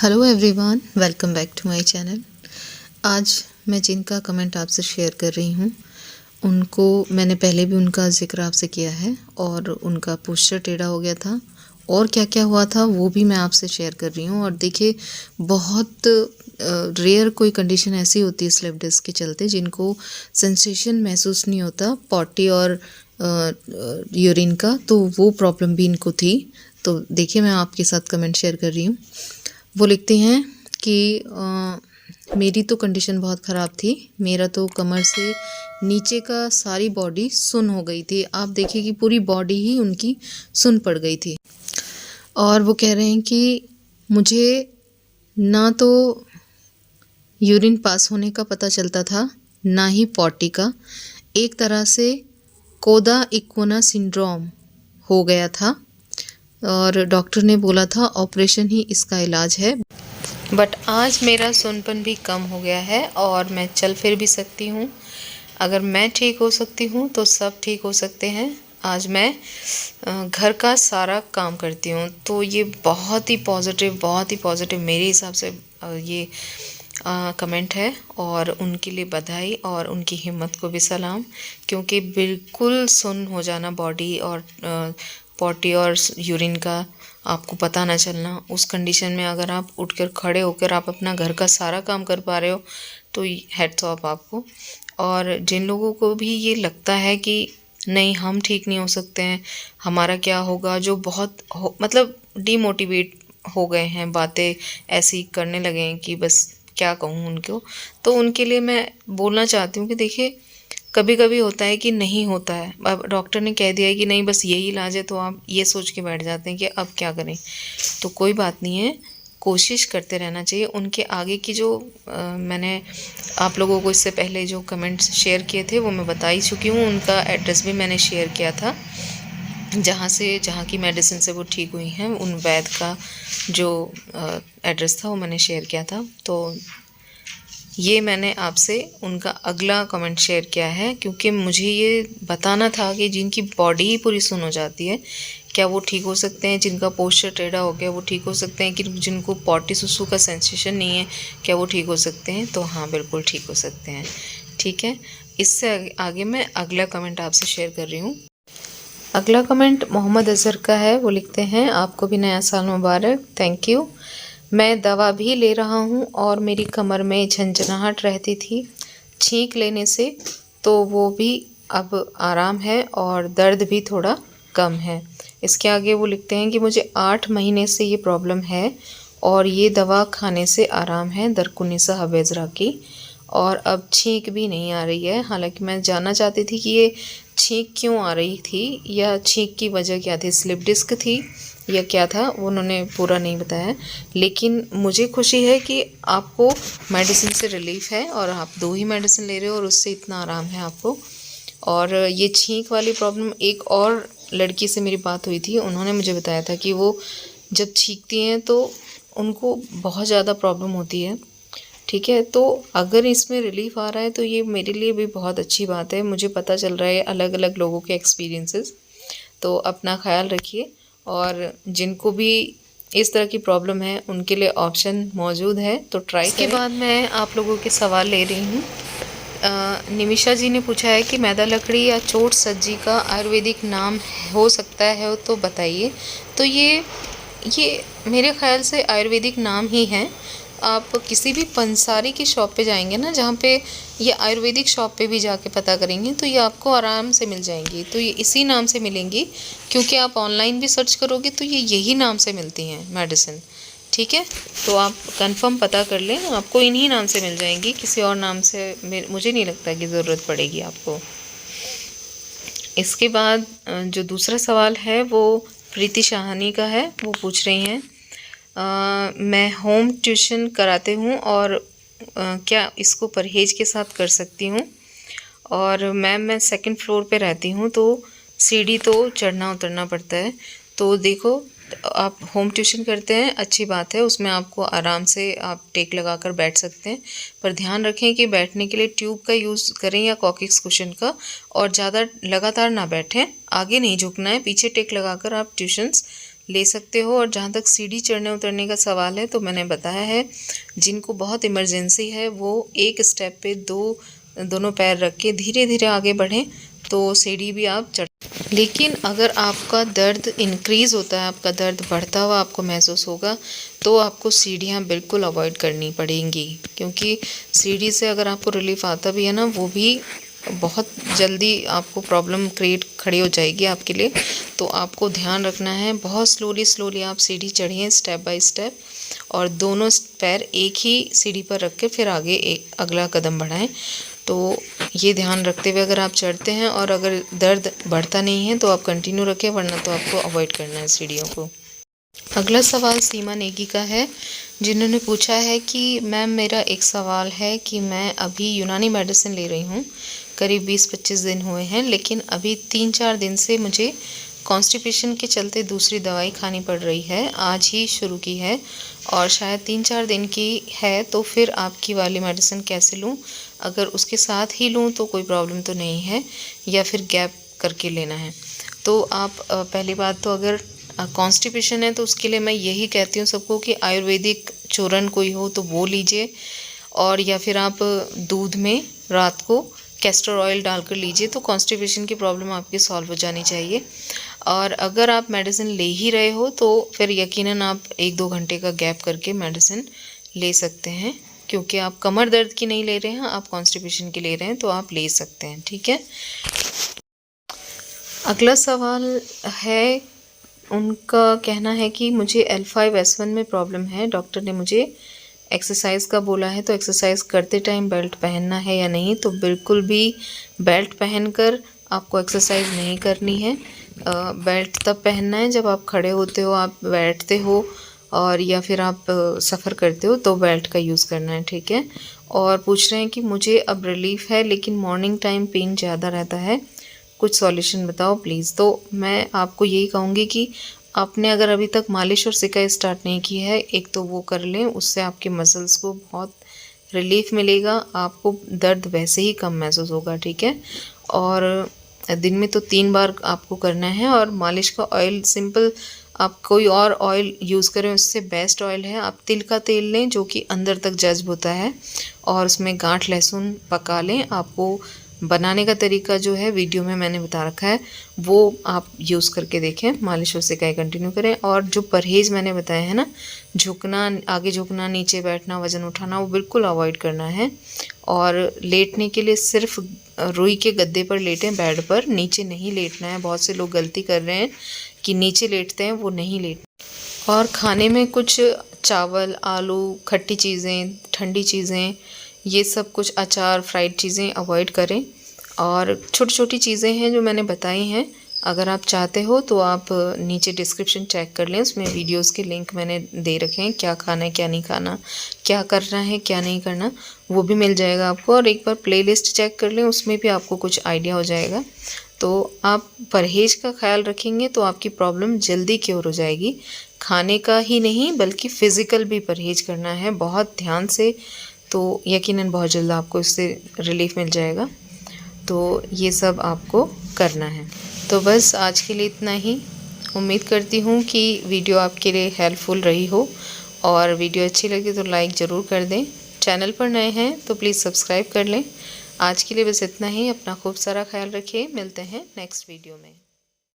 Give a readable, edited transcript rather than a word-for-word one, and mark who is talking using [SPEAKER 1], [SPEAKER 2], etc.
[SPEAKER 1] Hello everyone, welcome back to my channel. आज मैं जिनका कमेंट आपसे शेयर कर रही हूँ उनको मैंने पहले भी उनका ज़िक्र आपसे किया है और उनका पोस्चर टेढ़ा हो गया था और क्या क्या हुआ था वो भी मैं आपसे शेयर कर रही हूँ। और देखिए, बहुत रेयर कोई कंडीशन ऐसी होती है स्लिप डिस्क के चलते जिनको सेंसेशन महसूस नहीं होता पॉटी और यूरिन का, तो वो प्रॉब्लम भी इनको थी। तो देखिए, मैं आपके साथ कमेंट शेयर कर रही हूँ। वो लिखते हैं कि मेरी तो कंडीशन बहुत ख़राब थी। मेरा तो कमर से नीचे का सारी बॉडी सुन्न हो गई थी। आप देखिए कि पूरी बॉडी ही उनकी सुन्न पड़ गई थी। और वो कह रहे हैं कि मुझे ना तो यूरिन पास होने का पता चलता था, ना ही पॉटी का। एक तरह से कोदा इक्वोना सिंड्रोम हो गया था और डॉक्टर ने बोला था ऑपरेशन ही इसका इलाज है। बट आज मेरा सुनपन भी कम हो गया है और मैं चल फिर भी सकती हूँ। अगर मैं ठीक हो सकती हूँ तो सब ठीक हो सकते हैं। आज मैं घर का सारा काम करती हूँ। तो ये बहुत ही पॉजिटिव मेरे हिसाब से ये कमेंट है और उनके लिए बधाई और उनकी हिम्मत को भी सलाम। क्योंकि बिल्कुल सुन्न हो जाना बॉडी और पॉटी और यूरिन का आपको पता ना चलना, उस कंडीशन में अगर आप उठकर खड़े होकर आप अपना घर का सारा काम कर पा रहे हो तो हैट्स ऑफ आपको। और जिन लोगों को भी ये लगता है कि नहीं हम ठीक नहीं हो सकते हैं, हमारा क्या होगा, जो बहुत मतलब डीमोटिवेट हो गए हैं, बातें ऐसी करने लगे हैं कि बस क्या कहूँ उनको, तो उनके लिए मैं बोलना चाहती हूँ कि देखिए, कभी कभी होता है कि नहीं होता है। अब डॉक्टर ने कह दिया है कि नहीं बस यही इलाज है, तो आप ये सोच के बैठ जाते हैं कि अब क्या करें। तो कोई बात नहीं है, कोशिश करते रहना चाहिए। उनके आगे की जो मैंने आप लोगों को इससे पहले जो कमेंट्स शेयर किए थे वो मैं बता ही चुकी हूँ। उनका एड्रेस भी मैंने शेयर किया था, जहाँ की मेडिसिन से वो ठीक हुई हैं, उन वैद्य का जो एड्रेस था वो मैंने शेयर किया था। तो ये मैंने आपसे उनका अगला कमेंट शेयर किया है क्योंकि मुझे ये बताना था कि जिनकी बॉडी ही पूरी सुन्न हो जाती है, क्या वो ठीक हो सकते हैं? जिनका पोस्चर टेढ़ा हो गया वो ठीक हो सकते हैं? कि जिनको पॉटी सुसु का सेंसेशन नहीं है, क्या वो ठीक हो सकते हैं? तो हाँ, बिल्कुल ठीक हो सकते हैं। ठीक है, इससे आगे मैं अगला कमेंट आपसे शेयर कर रही हूँ। अगला कमेंट मोहम्मद अज़हर का है। वो लिखते हैं, आपको भी नया साल मुबारक। Thank you. मैं दवा भी ले रहा हूँ और मेरी कमर में झंझनाहट रहती थी छींक लेने से, तो वो भी अब आराम है और दर्द भी थोड़ा कम है। इसके आगे वो लिखते हैं कि मुझे 8 महीने से ये प्रॉब्लम है और ये दवा खाने से आराम है, दरकुनिसा हबेजरा की, और अब छींक भी नहीं आ रही है। हालांकि मैं जानना चाहती थी कि ये छींक क्यों आ रही थी या छींक की वजह क्या थी, स्लिप डिस्क थी या क्या था, वो उन्होंने पूरा नहीं बताया। लेकिन मुझे खुशी है कि आपको मेडिसिन से रिलीफ है और आप 2 ही मेडिसिन ले रहे हो और उससे इतना आराम है आपको। और ये छींक वाली प्रॉब्लम, एक और लड़की से मेरी बात हुई थी, उन्होंने मुझे बताया था कि वो जब छींकती हैं तो उनको बहुत ज़्यादा प्रॉब्लम होती है। ठीक है, तो अगर इसमें रिलीफ आ रहा है तो ये मेरे लिए भी बहुत अच्छी बात है। मुझे पता चल रहा है अलग अलग लोगों के एक्सपीरियंसेस। तो अपना ख्याल रखिए और जिनको भी इस तरह की प्रॉब्लम है उनके लिए ऑप्शन मौजूद है, तो ट्राई करें। इसके बाद मैं आप लोगों के सवाल ले रही हूँ। निमिषा जी ने पूछा है कि मैदा लकड़ी या चोट सज्जी का आयुर्वेदिक नाम हो सकता है तो बताइए। तो ये मेरे ख्याल से आयुर्वेदिक नाम ही है। आप किसी भी पंसारी की शॉप पे जाएंगे ना, जहाँ पे ये आयुर्वेदिक शॉप पे भी जाके पता करेंगे तो ये आपको आराम से मिल जाएंगी। तो ये इसी नाम से मिलेंगी, क्योंकि आप ऑनलाइन भी सर्च करोगे तो ये यही नाम से मिलती हैं मेडिसिन। ठीक है, तो आप कंफर्म पता कर लें, आपको इन्हीं नाम से मिल जाएंगी, किसी और नाम से मुझे नहीं लगता कि ज़रूरत पड़ेगी आपको। इसके बाद जो दूसरा सवाल है वो प्रीति शाहानी का है। वो पूछ रही हैं, मैं होम ट्यूशन कराते हूँ और क्या इसको परहेज के साथ कर सकती हूँ? और मैम मैं सेकंड फ्लोर पे रहती हूँ तो सीढ़ी तो चढ़ना उतरना पड़ता है। तो देखो, आप होम ट्यूशन करते हैं, अच्छी बात है, उसमें आपको आराम से आप टेक लगाकर बैठ सकते हैं, पर ध्यान रखें कि बैठने के लिए ट्यूब का यूज़ करें या कॉकिक्स कुशन का, और ज़्यादा लगातार ना बैठें, आगे नहीं झुकना है, पीछे टेक लगाकर आप ट्यूशन्स ले सकते हो। और जहाँ तक सीढ़ी चढ़ने उतरने का सवाल है तो मैंने बताया है, जिनको बहुत इमरजेंसी है वो एक स्टेप पे दोनों पैर रख के धीरे धीरे आगे बढ़ें तो सीढ़ी भी आप चढ़। लेकिन अगर आपका दर्द इंक्रीज़ होता है, आपका दर्द बढ़ता हुआ आपको महसूस होगा, तो आपको सीढ़ियाँ बिल्कुल अवॉइड करनी पड़ेंगी, क्योंकि सीढ़ी से अगर आपको रिलीफ आता भी है ना, वो भी बहुत जल्दी आपको प्रॉब्लम क्रिएट खड़ी हो जाएगी आपके लिए। तो आपको ध्यान रखना है, बहुत स्लोली आप सीढ़ी चढ़िए स्टेप बाय स्टेप, और दोनों पैर एक ही सीढ़ी पर रख के फिर आगे एक अगला कदम बढ़ाएं। तो ये ध्यान रखते हुए अगर आप चढ़ते हैं और अगर दर्द बढ़ता नहीं है तो आप कंटिन्यू रखें, वरना तो आपको अवॉइड करना है सीढ़ियों को। अगला सवाल सीमा नेगी का है, जिन्होंने पूछा है कि मैम मेरा एक सवाल है कि मैं अभी यूनानी मेडिसिन ले रही हूँ, करीब 20-25 दिन हुए हैं, लेकिन अभी 3-4 दिन से मुझे कॉन्स्टिपेशन के चलते दूसरी दवाई खानी पड़ रही है। आज ही शुरू की है और शायद 3-4 दिन की है, तो फिर आपकी वाली मेडिसिन कैसे लूँ? अगर उसके साथ ही लूँ तो कोई प्रॉब्लम तो नहीं है, या फिर गैप करके लेना है? तो आप पहली बात तो अगर कॉन्स्टिपेशन है तो उसके लिए मैं यही कहती हूँ सबको कि आयुर्वेदिक चूरन कोई हो तो वो लीजिए, और या फिर आप दूध में रात को कैस्टर ऑयल डालकर लीजिए, तो कॉन्स्टिपेशन की प्रॉब्लम आपकी सॉल्व हो जानी चाहिए। और अगर आप मेडिसिन ले ही रहे हो तो फिर यकीनन आप 1-2 घंटे का गैप करके मेडिसिन ले सकते हैं, क्योंकि आप कमर दर्द की नहीं ले रहे हैं, आप कॉन्स्टिपेशन की ले रहे हैं, तो आप ले सकते हैं। ठीक है। अगला सवाल है, उनका कहना है कि मुझे L5-S1 में प्रॉब्लम है, डॉक्टर ने मुझे एक्सरसाइज का बोला है, तो एक्सरसाइज करते टाइम बेल्ट पहनना है या नहीं? तो बिल्कुल भी बेल्ट पहनकर आपको एक्सरसाइज नहीं करनी है। बेल्ट तब पहनना है जब आप खड़े होते हो, आप बैठते हो और या फिर आप सफ़र करते हो, तो बेल्ट का यूज़ करना है। ठीक है। और पूछ रहे हैं कि मुझे अब रिलीफ है लेकिन मॉर्निंग टाइम पेन ज़्यादा रहता है, कुछ सॉल्यूशन बताओ प्लीज़। तो मैं आपको यही कहूँगी कि आपने अगर अभी तक मालिश और सिकाई स्टार्ट नहीं की है, एक तो वो कर लें, उससे आपके मसल्स को बहुत रिलीफ मिलेगा, आपको दर्द वैसे ही कम महसूस होगा। ठीक है। और दिन में तो 3 बार आपको करना है, और मालिश का ऑयल सिंपल आप कोई और ऑयल यूज़ करें, उससे बेस्ट ऑयल है आप तिल का तेल लें, जो कि अंदर तक जज्ब होता है, और उसमें गांठ लहसुन पका लें। आपको बनाने का तरीका जो है वीडियो में मैंने बता रखा है, वो आप यूज़ करके देखें, मालिश और सिकाई कंटिन्यू करें। और जो परहेज़ मैंने बताया है ना, झुकना, आगे झुकना, नीचे बैठना, वज़न उठाना, वो बिल्कुल अवॉइड करना है। और लेटने के लिए सिर्फ रुई के गद्दे पर लेटें, बेड पर, नीचे नहीं लेटना है। बहुत से लोग गलती कर रहे हैं कि नीचे लेटते हैं, वो नहीं लेटना। और खाने में कुछ चावल, आलू, खट्टी चीज़ें, ठंडी चीज़ें, ये सब कुछ अचार, फ्राइड चीज़ें अवॉइड करें। और छोटी छोटी चीज़ें हैं जो मैंने बताई हैं, अगर आप चाहते हो तो आप नीचे डिस्क्रिप्शन चेक कर लें, उसमें वीडियोस के लिंक मैंने दे रखे हैं, क्या खाना है क्या नहीं खाना, क्या करना है क्या नहीं करना, वो भी मिल जाएगा आपको। और एक बार प्लेलिस्ट चेक कर लें, उसमें भी आपको कुछ आइडिया हो जाएगा। तो आप परहेज़ का ख्याल रखेंगे तो आपकी प्रॉब्लम जल्दी क्योर हो जाएगी। खाने का ही नहीं बल्कि फ़िज़िकल भी परहेज़ करना है बहुत ध्यान से, तो यकीनन बहुत जल्द आपको इससे रिलीफ मिल जाएगा। तो ये सब आपको करना है। तो बस आज के लिए इतना ही। उम्मीद करती हूँ कि वीडियो आपके लिए हेल्पफुल रही हो, और वीडियो अच्छी लगी तो लाइक ज़रूर कर दें। चैनल पर नए हैं तो प्लीज़ सब्सक्राइब कर लें। आज के लिए बस इतना ही। अपना खूब सारा ख्याल रखिए। मिलते हैं नेक्स्ट वीडियो में।